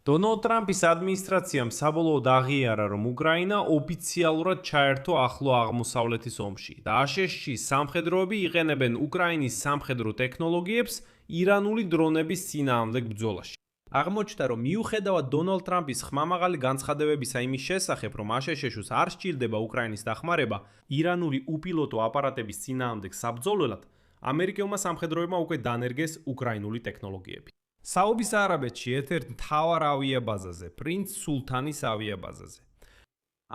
დონალდ ტრამპის ადმინისტრაციამ საბოლოოდ აღიარა, რომ უკრაინა ოფიციალურად ჩაერთო ახლო აღმოსავლეთის ომში და აშშ-ში სამხედროები იყენებენ უკრაინის სამხედრო ტექნოლოგიებს ირანული დრონების წინააღმდეგ ბრძოლაში. აღმოჩნდა, რომ მიუხედავად დონალდ ტრამპის ხმამაღალი განცხადებებისა იმის შესახებ, რომ აშშ-ს არ სჭირდება უკრაინის დახმარება ირანული უპილოტო აპარატების წინააღმდეგ საბრძოლველად, ამერიკელმა სამხედროებმა უკვე დანერგეს უკრაინული ტექნოლოგიები. საუდის არაბეთში ერთ-ერთ მთავარ ავიაბაზაზე, პრინც სულთანის ავიაბაზაზე.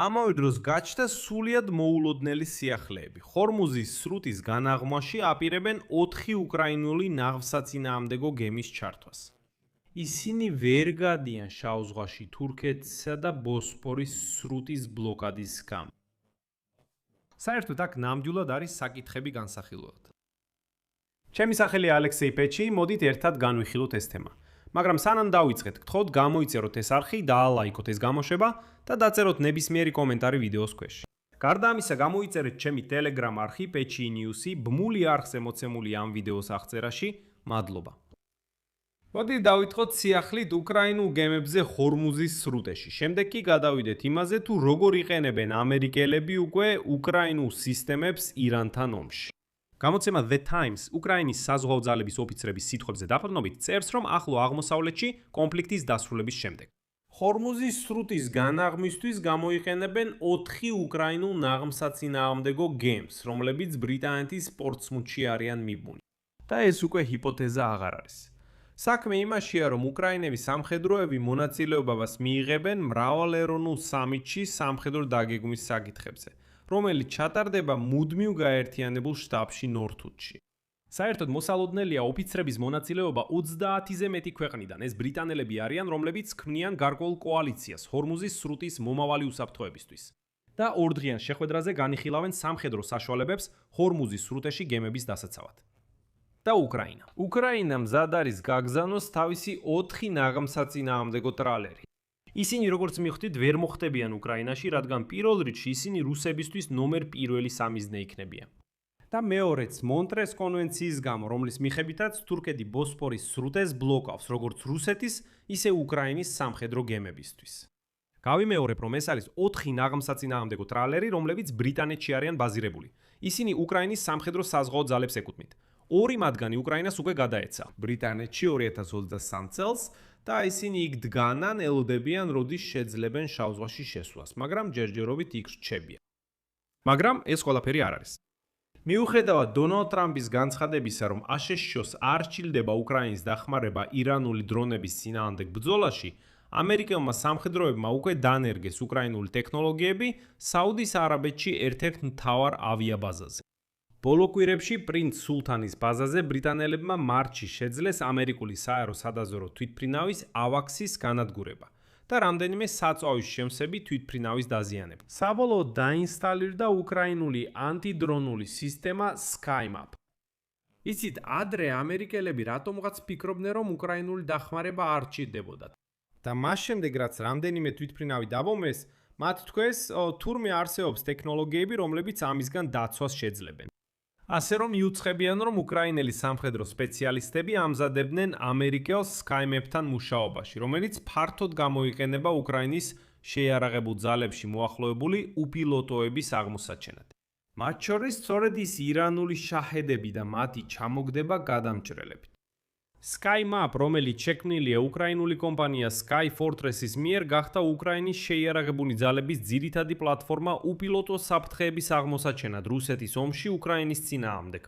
ამავე დროს გაჩნდა სრულიად მოულოდნელი სიახლეები. ხორმუზის სრუტის განაღმვაში აპირებენ 4 უკრაინული ნაღმსაწინააღმდეგო გემის ჩართვას. ისინი ვერ გადიან შავ ზღვაში თურქეთსა და ბოსფორის სრუტის ბლოკადის გამო. საერთოდ აქ ნამდვილად არის საკითხები განსახილველად. ჩემი სახელია ალექსეი პეჩი, მოდით ერთად განვიხილოთ ეს თემა. მაგრამ სანამ დავიწყეთ, გთხოვთ გამოიწეროთ ეს არხი, დაალაიქოთ ეს გამოშვება და დაწეროთ ნებისმიერი კომენტარი ვიდეოს ქვეშ. გარდა ამისა, გამოიწერეთ ჩემი Telegram არხი პეჩი ნიუსი, ბმული არხზე მოცემული ამ ვიდეოს აღწერაში. მადლობა. მოდით დავითხოვთ სიახლით უკრაინულ გემებზე ხორმუზის სრუტეში. შემდეგ კი გადავიდეთ იმაზე, თუ როგორ იყენებენ ამერიკელები უკვე უკრაინულ სისტემებს ირანთან ომში. გამოცემა The Times უკრაინის საზღვაო ძალების ოფიცრების სიტყვებზე დაყრდნობით წერს, რომ ახლო აღმოსავლეთში კონფლიქტის დასრულების შემდეგ ხორმუზის სრუტის განაღმვისთვის გამოიყენებენ 4 უკრაინულ ნაღმსაწინააღმდეგო გემს, რომლებიც ბრიტანეთის პორტსმუთში არიან მიბმული. და ეს უკვე ჰიპოთეზა აღარ არის. საქმე იმაშია, რომ უკრაინების სამხედროები მონაწილეობას მიიღებენ მრავალეროვნულ სამიტში სამხედრო დაგეგმვის საკითხებზე, რომელიც ჩატარდება მუდმივ გაერთიანებულ შტაბში ნორთუთში. საერთოდ მოსალოდნელია ოფიცრების მონაწილეობა 30-ზე მეტი ქვეყნიდან. ეს ბრიტანელები არიან, რომლებიც ქმნიან გარკვეულ კოალიციას ჰორმუზის სრუტის მომავალი უსაფრთხოებისთვის. და ორდღიან შეხვედრაზე განიხილავენ სამხედრო საშუალებებს ჰორმუზის სრუტეში გემების დასაცავად. და უკრაინა. უკრაინა მზად არის გაგზავნოს თავისი 4 ნაღმსაწინააღმდეგო ტრალერი. ისინი როგორც მივხვდით, ვერ მოხდებიან უკრაინაში, რადგან პირველ რიგში ისინი რუსებისთვის ნომერ პირველი სამიზნე იქნებიან. და მეორეც მონტრეს კონვენციის გამო, რომლის მიხედვითაც თურქეთი ბოსფორის სრუტეს ბლოკავს, როგორც რუსეთის, ისე უკრაინის სამხედრო გემებისთვის. გავიმეორებ, რომ ეს არის 4 ნაღმსაწინააღმდეგო ტრალერი, რომლებიც ბრიტანეთში არიან ბაზირებული. ისინი უკრაინის სამხედრო საზღვაო ძალებს ეკუთვნით. 2 მათგანი უკრაინას უკვე გადაეცა ბრიტანეთში 2023 წელს და ისინი იქ დგანან, ელოდებიან, როდის შეძლებენ შავ ზღვაში შესვლას, მაგრამ ჯერჯერობით იქ რჩებიან. მაგრამ ეს ყველაფერი არ არის. მიუხედავად დონალდ ტრამპის განცხადებისა, რომ აშშ-ს არ სჭირდება უკრაინის დახმარება ირანული დრონების წინააღმდეგ ბრძოლაში, ამერიკელმა სამხედროებმა უკვე დანერგეს უკრაინული ტექნოლოგიები საუდის არაბეთში ერთ-ერთ მთავარ ავიაბაზაზე. ბოლო კვირებში პრინც სულთანის ბაზაზე ბრიტანელებმა მარტში შეძლეს ამერიკული საერო სადაზვერო თვითმფრინავის AWACS-ის განადგურება და რამდენიმე საწვავის შემსები თვითმფრინავის დაზიანება. საბოლოოდ დაინსტალირდა უკრაინული ანტიდრონული სისტემა SkyMap. იცით, ადრე ამერიკელები რატომღაც ფიქრობდნენ, რომ უკრაინული დახმარება არ სჭირდებოდათ. და მას შემდეგ, რაც რამდენიმე თვითმფრინავი დაბომეს, მათ თქვეს, თურმე არსებობს ტექნოლოგიები, რომლებიც ამისგან დაცვას შეძლებენ. ასე რომ იუწყებიან, რომ უკრაინელი სამხედრო სპეციალისტები ამზადებდნენ ამერიკელ SkyMap-თან მუშაობაში, რომელიც ფართოდ გამოიყენება უკრაინის შეიარაღებულ ძალებში მოახლოებული უპილოტოების აღმოსაჩენად. მათ შორის სწორედ ის ირანული შაჰედები და მათი ჩამოგდება გადამჭრელებით. SkyMap, რომელიც შექმნილია უკრაინული კომპანია Skyfortress-ის მიერ, გახდა უკრაინის შეიარაღებული ძალების ძირითადი პლატფორმა უპილოტო საფრთხეების აღმოსაჩენად რუსეთის ომში უკრაინის წინააღმდეგ.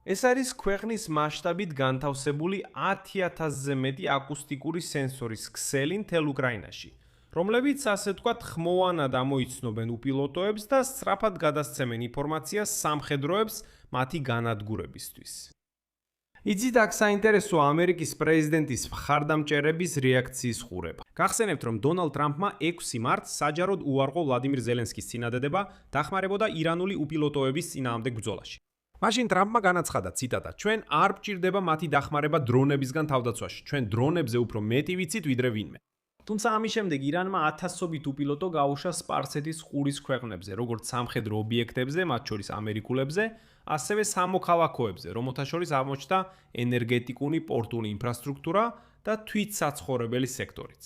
ეს არის ქვეყნის მასშტაბით განთავსებული 10,000-ზე მეტი აკუსტიკური სენსორის ქსელი მთელ უკრაინაში, რომლებიც ასე ვთქვათ ხმოვანად ამოიცნობენ უპილოტოებს და სწრაფად გადასცემენ ინფორმაციას სამხედროებს მათი განადგურებისთვის. იცით, აქ საინტერესოა ამერიკის პრეზიდენტის მხარდამჭერების რეაქციის ყურება. გახსენებთ, რომ დონალდ ტრამპმა 6 მარტს საჯაროდ უარყო ვლადიმირ ზელენსკის წინადადება დახმარებოდა ირანული უპილოტოების წინააღმდეგ ბრძოლაში. მაშინ ტრამპმა განაცხადა, ციტატა: "ჩვენ არ გვჭირდება მათი დახმარება დრონებისგან თავდაცვაში. ჩვენ დრონებზე უფრო მეტი ვიცით, ვიდრე ვინმე." თუმცა ამის შემდეგ ირანმა ათასობით უპილოტო გაუშვა სპარსეთის ყურის ქვეყნებზე, როგორც სამხედრო ობიექტებზე, მათ შორის ამერიკულებზე, ასევე სამოქალაქოებზე, რომელთა შორის აღმოჩნდა ენერგეტიკული პორტული ინფრასტრუქტურა და თვითსაცხოვრებელი სექტორიც.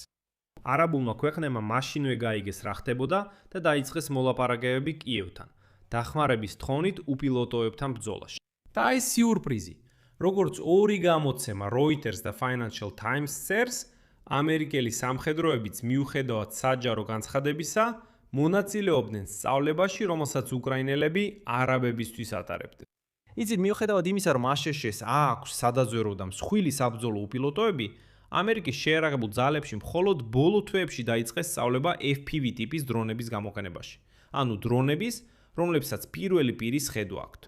არაბულმა ქვეყნებმა მაშინვე გაიგეს რა ხდებოდა და დაიწყეს მოლაპარაკებები კიევთან, დახმარების თხოვნით უპილოტოებთან ბრძოლაში. და აი სიურპრიზი. როგორც ორი გამოცემა Reuters და Financial Times წერს, ამერიკელი სამხედროებიც მიუხედავად საჯარო განცხადებისა, მონაწილეობდნენ სწავლებაში, რომელსაც უკრაინელები არაბებისთვის ატარებდნენ. იცით, მიუხედავად იმისა, რომ აშშ-ს აქვს სადაზვერო და მსხვილი საბრძოლო უპილოტოები, ამერიკის შეიარაღებულ ძალებში მხოლოდ ბოლო თვეებში დაიწყეს სწავლება FPV ტიპის დრონების გამოყენებაში. ანუ დრონების, რომლებსაც პირველი პირის ხედვა აქვთ.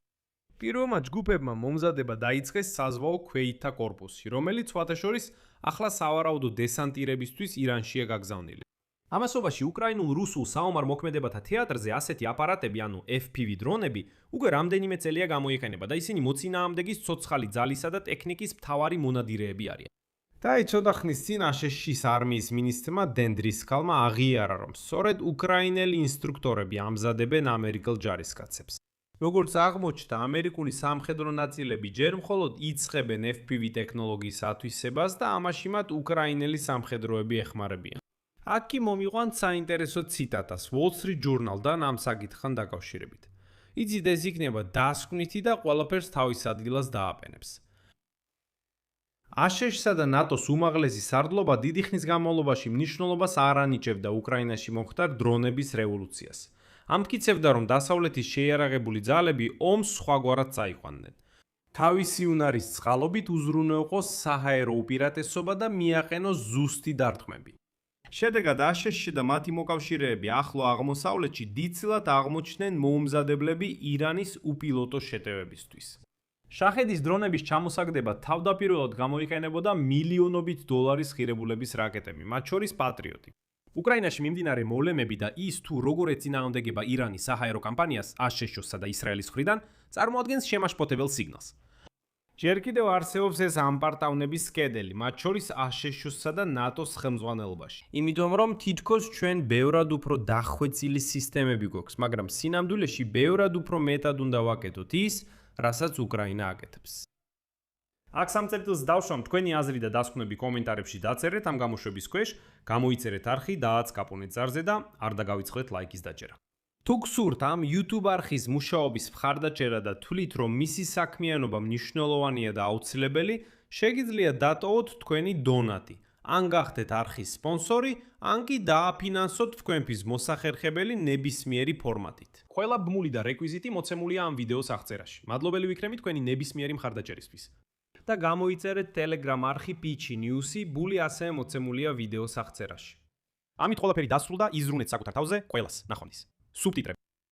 პირველმა ჯგუფებმა მომზადება დაიწყეს საზღვაო ქვეითთა კორპუსი, რომელიც სხვათაშორის ახლა სავარაუდო დესანტირებისთვის ირანშია გაგზავნილი. ამასობაში უკრაინულ-რუსულ საომარ მოქმედებათა თეატრზე ასეთი აპარატები, ანუ FPV დრონები, უკვე რამდენიმე წელია გამოიყენება და ისინი მოწინააღმდეგის ცოცხალი ძალისა და ტექნიკის მთავარი მონადირეები არიან. და აი ცოტა ხნის წინ აშშ-ის არმიის მინისტრმა დენ დრისკალმა აღიარა, რომ სწორედ უკრაინელი ინსტრუქტორები ამზადებენ ამერიკელ ჯარისკაცებს. როგორც აღმოჩნდა, ამერიკული სამხედრო ნაწილები ჯერ მხოლოდ იწყებენ FPV ტექნოლოგიის ათვისებას და ამაში მათ უკრაინელი სამხედროები ეხმარებიან. აქ კი მომიყვანთ საინტერესო ციტატას Wall Street Journal-დან ამ საკითხთან დაკავშირებით. იცით, ეს იქნება დასკვნითი და ყველაფერს თავის ადგილას დააყენებს. აშშ-სა და ნატოს უმაღლესი სარდლობა დიდი ხნის განმავლობაში მნიშვნელობას არ ანიჭებდა უკრაინაში მომხდარ დრონების რევოლუციას. ამტკიცებდა, რომ დასავლეთის შეიარაღებული ძალები ომს სხვაგვარად წაიყვანდნენ. თავისი უნარის წყალობით უზრუნველყოს საჰაერო უპირატესობა და მიაყენოს ზუსტი დარტყმები. შედეგად აშშ და მათი მოკავშირეები ახლო აღმოსავლეთში დიდწილად აღმოჩნდნენ მოუმზადებლები ირანის უპილოტო შეტევებისთვის. შაჰედის დრონების ჩამოსაგდება თავდაპირველად გამოიყენებოდა მილიონობით დოლარის ღირებულების რაკეტები, მათ შორის პატრიოტი. უკრაინაში მიმდინარე მოვლენები და ის თუ როგორ ეწინააღმდეგება ირანის საჰაერო კამპანიას აშშ-სა და ისრაელის მხრიდან წარმოადგენს შემაშფოთებელ სიგნალს. ჯერ კიდევ არსებობს ეს ამპარტავნების კედელი, მათ შორის აშშ-სა და ნატოს ხელმძღვანელობაში. იმიტომ რომ თითქოს ჩვენ ბევრად უფრო დახვეწილი სისტემები გვაქვს, მაგრამ სინამდვილეში ბევრად უფრო მეტად უნდა ვაკეთოთ ის, რასაც უკრაინა აკეთებს. აქ სამ წერტილს დავშვამ, თქვენი აზრი და დასკვნები კომენტარებში დაწერეთ ამ გამოშვების ქვეშ, გამოიწერეთ არხი დააც კაპონეთ ზარზე და არ დაგავიწყდეთ ლაიკის დაჭერა. თუ გსურთ ამ YouTube არხის მუშაობის მხარდაჭერა და თვლით, რომ მისი საქმიანობა მნიშვნელოვანია და აუცილებელი, შეგიძლიათ დატოვოთ თქვენი დონატი. ან გახდეთ არხის სპონსორი, ან კი დააფინანსოთ თქვენთვის მოსახერხებელი ნებისმიერი ფორმატით. ყველა ბმული და რეკვიზიტი მოცემულია ამ ვიდეოს აღწერაში. მადლობელი ვიქნები თქვენი ნებისმიერი მხარდაჭერისთვის. და გამოიწერეთ Telegram არხი Pitchy News-ი, ბული ასევე მოცემულია ვიდეოს აღწერაში. ამით ყველაფერი დასრულდა, იზრუნეთ საკუთარ თავზე, ყველას ნახვამდის. სუბტიტრები